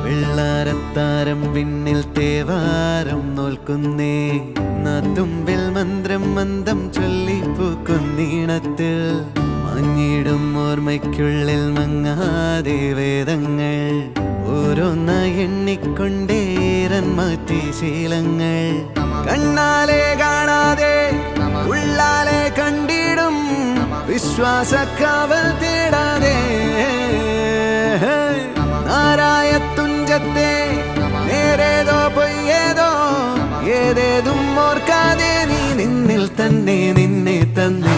വെള്ളാരത്താരം വിണ്ണിൽ തേവാരം നോൽക്കുന്നേ തുമ്പിൽ മന്ത്രം മന്ദം ചൊല്ലിപ്പൂക്കുന്നീണത്തിൽ മഞ്ഞിടും ഓർമ്മയ്ക്കുള്ളിൽ മങ്ങാതെ വേദങ്ങൾ ഓരോന്നായി എണ്ണിക്കൊണ്ടേരൻ മാറ്റി ശീലങ്ങൾ കണ്ണാലെ കാണാതെ ഉള്ളാലെ കണ്ടിടും വിശ്വാസക്കാവൽ തേടാതെ നാരായ തുഞ്ചത്തെ നേരേതോ പൊയ്യേതോ ഏതേതും ഓർക്കാതെ നീ നിന്നിൽ തന്നെ നിന്നെ തന്നെ